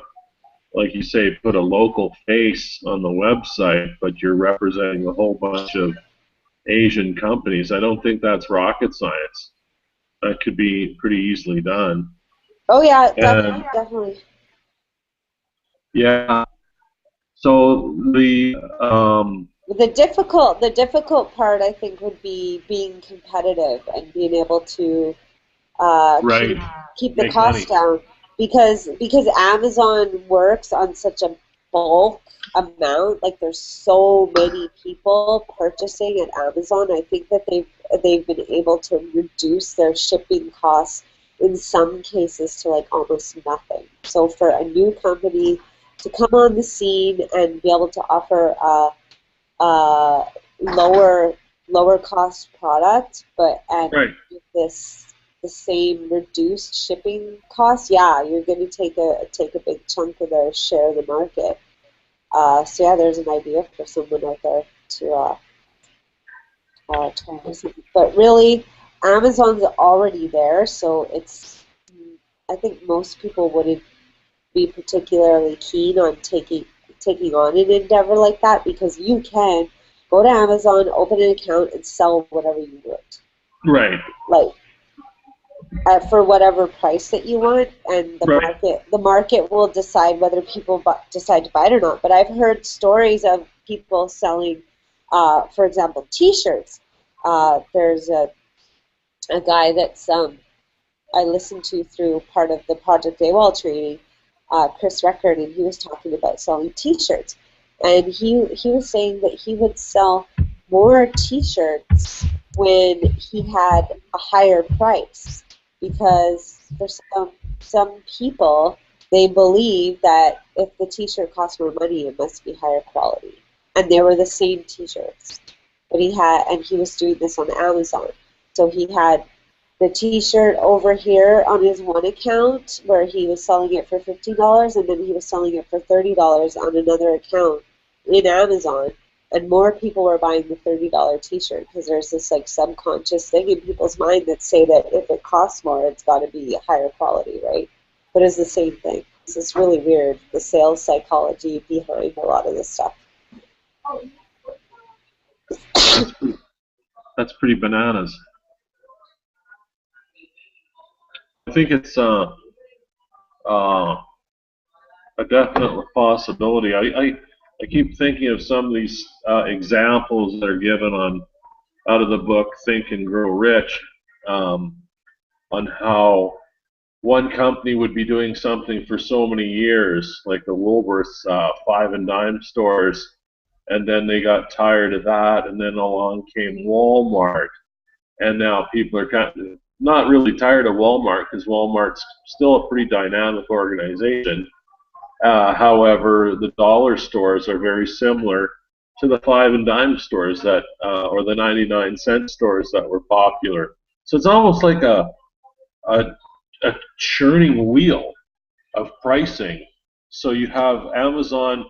Speaker 2: like you say, put a local face on the website, but you're representing a whole bunch of Asian companies. I don't think that's rocket science. That could be pretty easily done.
Speaker 1: Oh yeah,
Speaker 2: And
Speaker 1: definitely.
Speaker 2: yeah, so
Speaker 1: The difficult part I think would be being competitive and being able to
Speaker 2: right,
Speaker 1: keep the
Speaker 2: make
Speaker 1: cost
Speaker 2: money.
Speaker 1: down because Amazon works on such a bulk amount. Like there's so many people purchasing at Amazon. I think that they've been able to reduce their shipping costs in some cases to like almost nothing. So for a new company to come on the scene and be able to offer a lower cost product, but and
Speaker 2: Right.
Speaker 1: with the same reduced shipping cost, yeah, you're going to take a big chunk of their share of the market. So yeah, there's an idea for someone out there to try this. But really, Amazon's already there, so I think most people wouldn't be particularly keen on taking on an endeavor like that because you can go to Amazon, open an account, and sell whatever you want,
Speaker 2: Right.
Speaker 1: like for whatever price that you want, and
Speaker 2: Right.
Speaker 1: the market will decide whether people decide to buy it or not. But I've heard stories of people selling, for example, T-shirts. There's a guy that's I listened to through part of the Project AWOL training, Chris Record, and he was talking about selling T-shirts, and he was saying that he would sell more T-shirts when he had a higher price, because for some people they believe that if the T-shirt costs more money, it must be higher quality, and they were the same T-shirts, but he was doing this on Amazon, so he had the T-shirt over here on his one account where he was selling it for $15, and then he was selling it for $30 on another account in Amazon, and more people were buying the $30 T-shirt because there's this like subconscious thing in people's mind that say that if it costs more, it's got to be higher quality, right? But it's the same thing. So it's really weird, the sales psychology behind a lot of this stuff.
Speaker 2: That's that's pretty bananas. I think it's uh, a definite possibility. I keep thinking of some of these examples that are given on out of the book Think and Grow Rich, um, on how one company would be doing something for so many years, like the Woolworths five and dime stores, and then they got tired of that, and then along came Walmart, and now people are kind of not really tired of Walmart because Walmart's still a pretty dynamic organization. However, the dollar stores are very similar to the five and dime stores or the 99-cent stores that were popular. So it's almost like a, a churning wheel of pricing. So you have Amazon.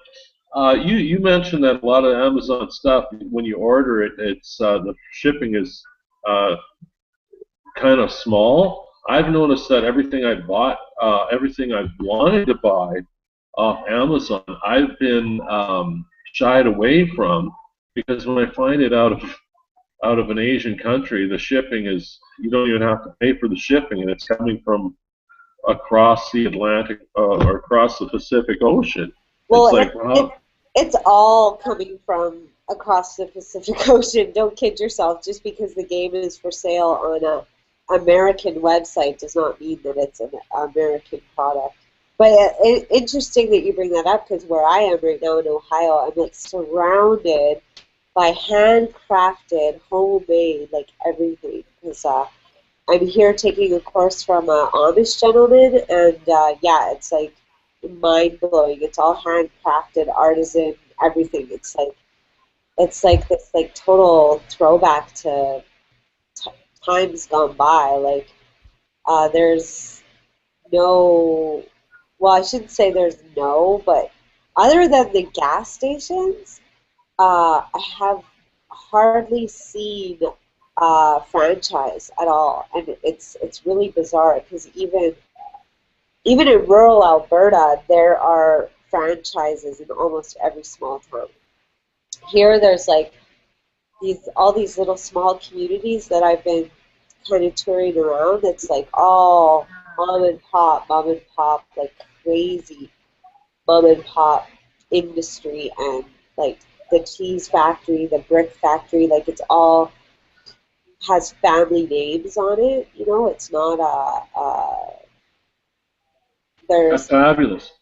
Speaker 2: You mentioned that a lot of Amazon stuff, when you order it, it's the shipping is uh, kind of small. I've noticed that everything I bought, everything I've wanted to buy, off Amazon, I've been shied away from because when I find it out of an Asian country, the shipping is you don't even have to pay for the shipping, and it's coming from across the Atlantic or across the Pacific Ocean. It's
Speaker 1: Well,
Speaker 2: like, well,
Speaker 1: it's all coming from across the Pacific Ocean. Don't kid yourself. Just because the game is for sale on a American website does not mean that it's an American product. But interesting that you bring that up because where I am right now in Ohio, I'm like surrounded by handcrafted, homemade, like everything. Because I'm here taking a course from an Amish gentleman, and yeah, it's like mind blowing. It's all handcrafted, artisan, everything. It's like this like total throwback to t times gone by. Like there's no, well, I shouldn't say there's no, but other than the gas stations, I have hardly seen franchise at all, and it's really bizarre because even in rural Alberta, there are franchises in almost every small town. Here, there's like these all these little small communities that I've been kind of touring around. It's like all mom and pop, like crazy mom and pop industry, and like the cheese factory, the brick factory, like it's all has family names on it. You know, it's not
Speaker 2: that's
Speaker 1: there's
Speaker 2: fabulous.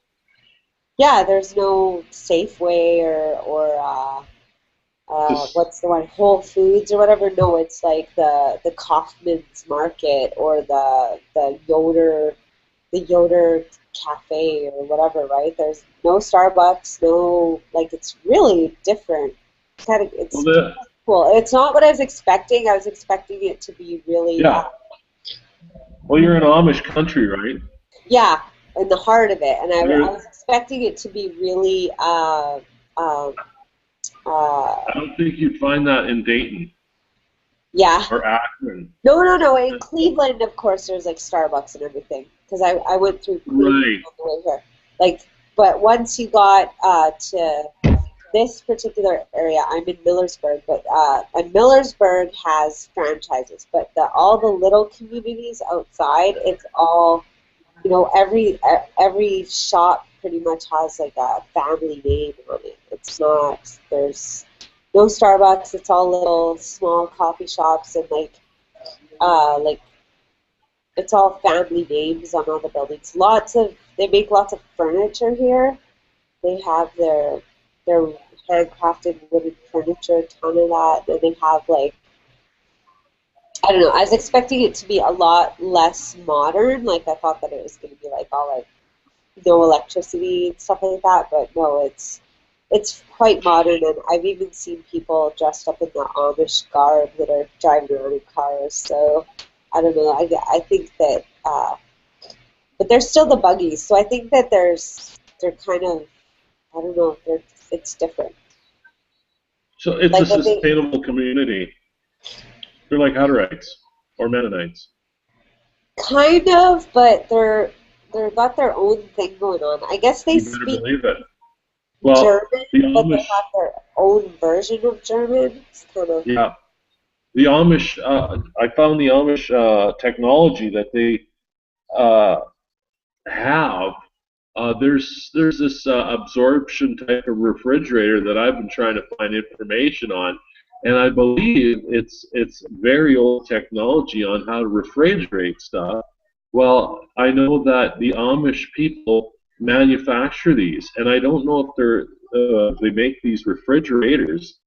Speaker 1: yeah, there's no Safeway or
Speaker 2: Just
Speaker 1: what's the one, Whole Foods or whatever. No, it's like the Kaufman's Market or the Yoder Cafe or whatever, right? There's no Starbucks, no, like it's really different. Kind of,
Speaker 2: well,
Speaker 1: it's cool. It's not what I was expecting. I was expecting it to be really,
Speaker 2: yeah. Well, you're in Amish country, right?
Speaker 1: yeah, in the heart of it, and I
Speaker 2: There,
Speaker 1: was expecting it to be really, um, uh,
Speaker 2: I don't think you'd find that in Dayton
Speaker 1: yeah.
Speaker 2: or Akron.
Speaker 1: No. In Cleveland, of course, there's like Starbucks and everything because I went through Cleveland
Speaker 2: Right.
Speaker 1: on the way here. Like, but once you got to this particular area, I'm in Millersburg, but and Millersburg has franchises, but all the little communities outside, it's all every shop pretty much has like a family name on it. It's not there's no Starbucks. It's all little small coffee shops and like it's all family names on all the buildings. They make lots of furniture here. They have their handcrafted wooden furniture, a ton of that. And they have like I don't know. I was expecting it to be a lot less modern. Like I thought that it was going to be like all like no electricity and stuff like that. But no, it's quite modern. And I've even seen people dressed up in the Amish garb that are driving around in cars. So I don't know. I think that, but there's still the buggies. So I think that they're kind of I don't know. It's different.
Speaker 2: So it's a
Speaker 1: Like I think
Speaker 2: sustainable community. They're like Hutterites or Mennonites.
Speaker 1: kind of, but they're got their own thing going on. I guess they
Speaker 2: You better
Speaker 1: speak
Speaker 2: believe it. Well,
Speaker 1: German,
Speaker 2: the
Speaker 1: but they
Speaker 2: Amish,
Speaker 1: have their own version of German. It's kind of
Speaker 2: yeah, the Amish. I found the Amish technology that they uh, have. There's this absorption type of refrigerator that I've been trying to find information on, and I believe it's very old technology on how to refrigerate stuff. Well, I know that the Amish people manufacture these, and I don't know if they make these refrigerators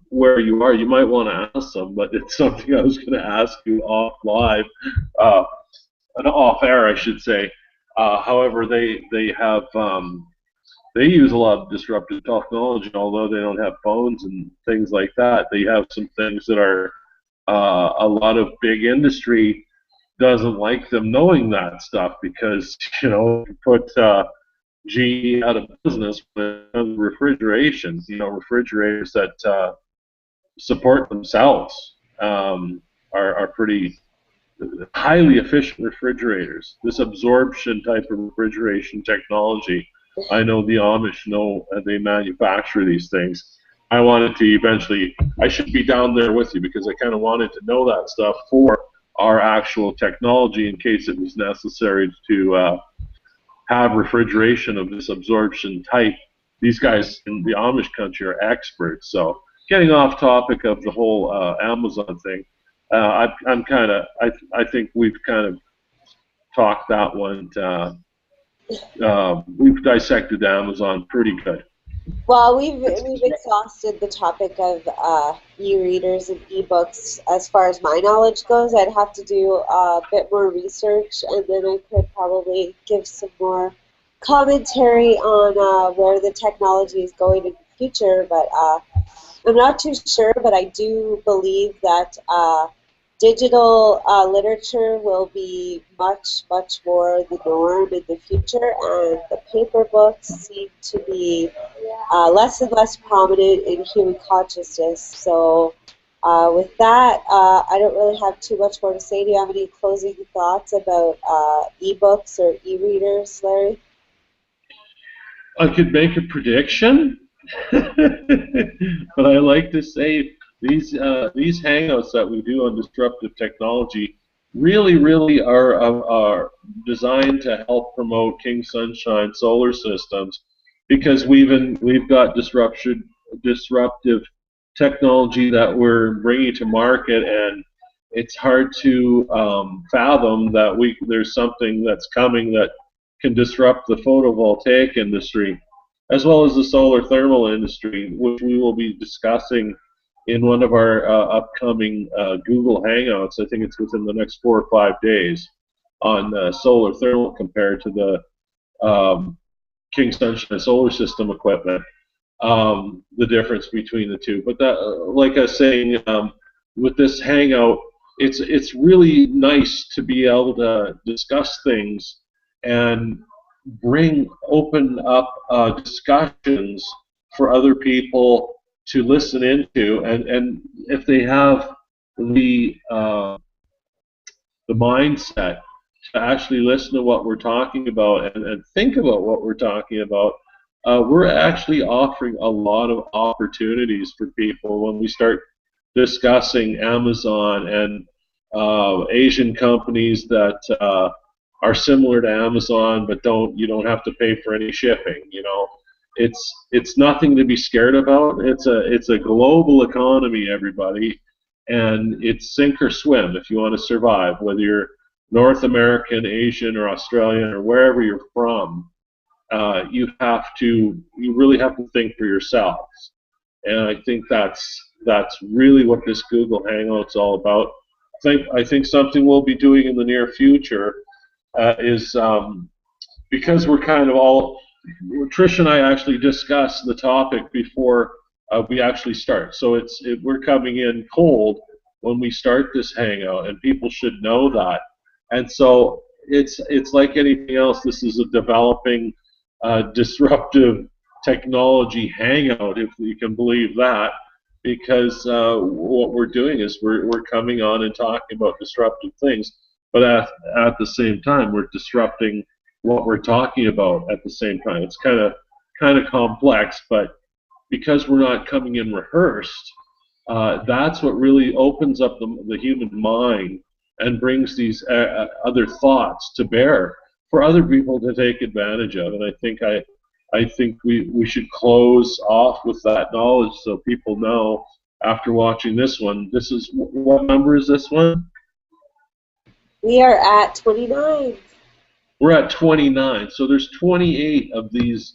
Speaker 2: where you are. You might want to ask them, but it's something I was going to ask you off live. Uh, Off air, I should say. However, they have they use a lot of disruptive technology, although they don't have phones and things like that. They have some things that are a lot of big industry doesn't like them knowing that stuff because you put GE out of business with refrigeration. Refrigerators that support themselves are pretty highly efficient refrigerators. This absorption type of refrigeration technology, I know the Amish know they manufacture these things. I wanted to eventually, I should be down there with you because I kind of wanted to know that stuff for our actual technology in case it was necessary to have refrigeration of this absorption type. These guys in the Amish country are experts. So getting off topic of the whole Amazon thing, I'm kind of, I think we've kind of talked that one. We've dissected Amazon pretty good.
Speaker 1: Well, we've exhausted the topic of e-readers and e-books as far as my knowledge goes. I'd have to do a bit more research, and then I could probably give some more commentary on where the technology is going in the future. But I'm not too sure, but I do believe that digital literature will be much, much more the norm in the future, and the paper books seem to be less and less prominent in human consciousness. So with that, I don't really have too much more to say. Do you have any closing thoughts about e-books or e-readers, Larry?
Speaker 2: I could make a prediction, but I like to say these hangouts that we do on disruptive technology really are designed to help promote King Sunshine solar systems because we've got disruptive technology that we're bringing to market, and it's hard to fathom that there's something that's coming that can disrupt the photovoltaic industry as well as the solar thermal industry, which we will be discussing in one of our upcoming Google Hangouts. I think it's within the next 4 or 5 days on solar thermal compared to the King Sunshine solar system equipment, the difference between the two. But that, like I was saying, with this Hangout, it's really nice to be able to discuss things and open up discussions for other people to listen into, and if they have the mindset to actually listen to what we're talking about and think about what we're talking about, we're actually offering a lot of opportunities for people when we start discussing Amazon and Asian companies that are similar to Amazon, but you don't have to pay for any shipping. It's nothing to be scared about. It's a global economy, everybody, and it's sink or swim if you want to survive, whether you're North American, Asian, or Australian, or wherever you're from. You really have to think for yourselves, and I think that's really what this Google Hangout's all about. I think something we'll be doing in the near future is because we're kind of all, Trish and I actually discuss the topic before we actually start. So we're coming in cold when we start this hangout, and people should know that. And so it's like anything else. This is a developing disruptive technology hangout, if you can believe that, because what we're doing is we're coming on and talking about disruptive things, but at the same time we're disrupting what we're talking about at the same time. It's kind of complex, but because we're not coming in rehearsed, that's what really opens up the human mind and brings these other thoughts to bear for other people to take advantage of. And I think we should close off with that knowledge so people know after watching this one. This is, what number is this one?
Speaker 1: We are at 29.
Speaker 2: We're at 29. So there's 28 of these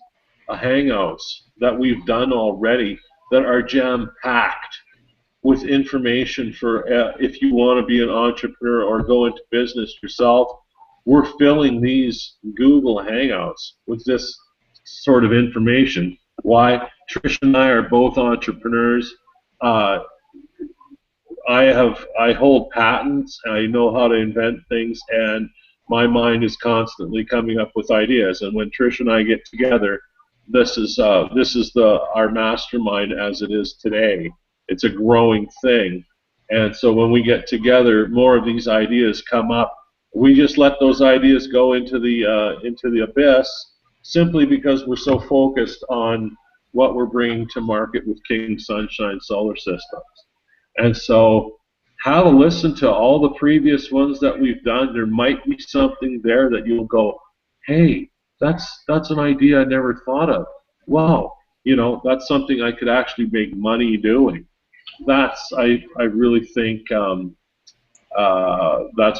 Speaker 2: hangouts that we've done already that are jam-packed with information for if you want to be an entrepreneur or go into business yourself. We're filling these Google Hangouts with this sort of information. Why? Trish and I are both entrepreneurs. I hold patents. I know how to invent things, and my mind is constantly coming up with ideas. And when Trish and I get together, this is our mastermind as it is today. It's a growing thing, and so when we get together, more of these ideas come up. We just let those ideas go into the abyss, simply because we're so focused on what we're bringing to market with King Sunshine Solar Systems. And so have a listen to all the previous ones that we've done. There might be something there that you'll go, hey, that's an idea I never thought of. Wow, that's something I could actually make money doing. I really think that's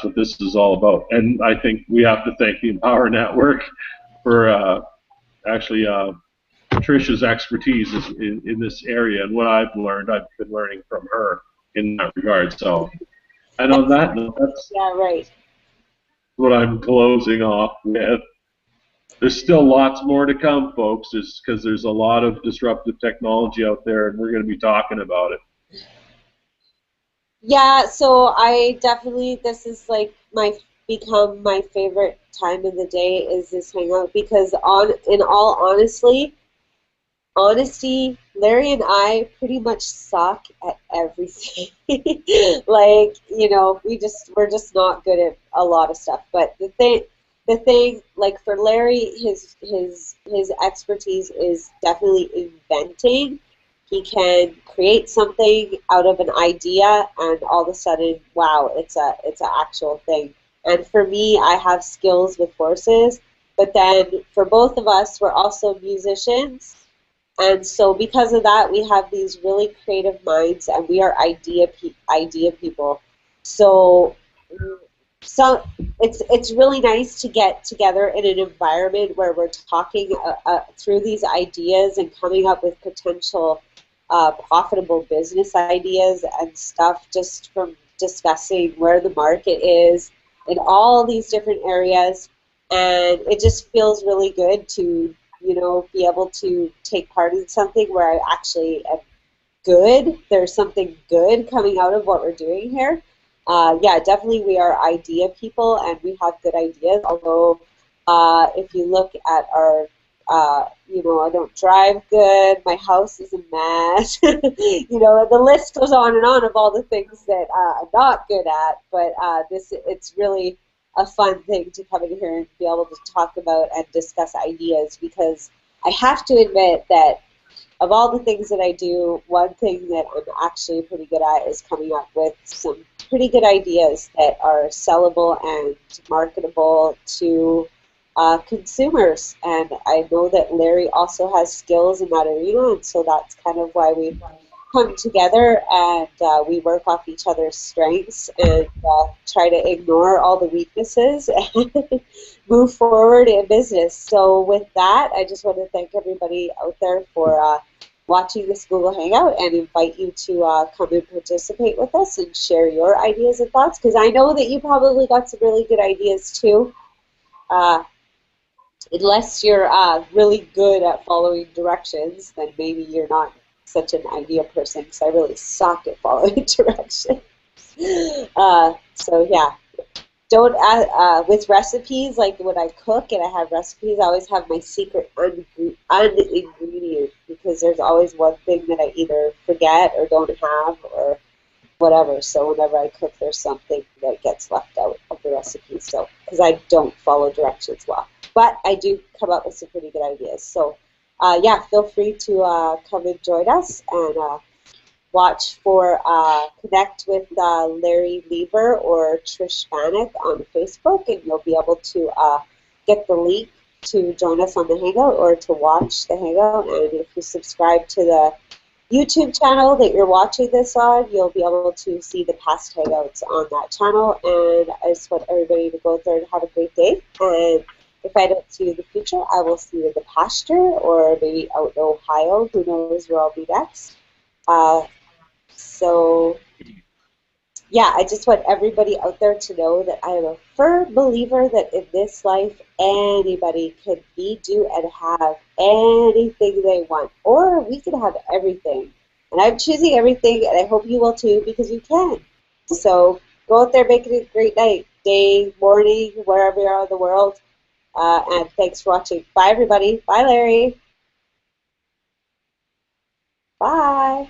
Speaker 2: what this is all about. And I think we have to thank the Empower Network for actually Tricia's expertise in this area, and what I've been learning from her in that regard. So, and on that note, that's
Speaker 1: Yeah, right.
Speaker 2: what I'm closing off with. There's still lots more to come, folks, because there's a lot of disruptive technology out there, and we're going to be talking about it.
Speaker 1: Yeah, so I definitely, this is like become my favorite time of the day is this hangout because in all honesty, Larry and I pretty much suck at everything. Like, we're just not good at a lot of stuff. But the thing, like for Larry, his expertise is definitely inventing. He can create something out of an idea, and all of a sudden, wow, it's an actual thing. And for me, I have skills with horses, but then for both of us, we're also musicians, and so because of that, we have these really creative minds, and we are idea people. So so it's really nice to get together in an environment where we're talking through these ideas and coming up with potential profitable business ideas and stuff just from discussing where the market is in all these different areas. And it just feels really good to, be able to take part in something where I actually am good. There's something good coming out of what we're doing here. Yeah, definitely we are idea people and we have good ideas, although if you look at our, I don't drive good, my house is a mess, the list goes on and on of all the things that I'm not good at, but it's really a fun thing to come in here and be able to talk about and discuss ideas, because I have to admit that of all the things that I do, one thing that I'm actually pretty good at is coming up with some pretty good ideas that are sellable and marketable to consumers. And I know that Larry also has skills in that arena, and so that's kind of why we come together and we work off each other's strengths and try to ignore all the weaknesses and move forward in business. So with that, I just want to thank everybody out there for watching this Google Hangout and invite you to come and participate with us and share your ideas and thoughts, because I know that you probably got some really good ideas too. Unless you're really good at following directions, then maybe you're not such an idea person, because I really suck at following directions. So yeah, don't with recipes, like when I cook and I have recipes, I always have my secret ingredient, because there's always one thing that I either forget or don't have or whatever. So whenever I cook, there's something that gets left out of the recipe. So because I don't follow directions well, but I do come up with some pretty good ideas. So yeah, feel free to come and join us and watch for connect with Larry Lieber or Trish Bannock on Facebook, and you'll be able to get the link to join us on the Hangout or to watch the Hangout. And if you subscribe to the YouTube channel that you're watching this on, you'll be able to see the past Hangouts on that channel. And I just want everybody to go out there and have a great day. And if I don't see you in the future, I will see you in the pasture or maybe out in Ohio. Who knows where I'll be next. So, yeah, I just want everybody out there to know that I am a firm believer that in this life, anybody can be, do, and have anything they want. Or we can have everything. And I'm choosing everything, and I hope you will too, because you can. So go out there, make it a great night, day, morning, wherever you are in the world. And thanks for watching. Bye, everybody. Bye, Larry. Bye.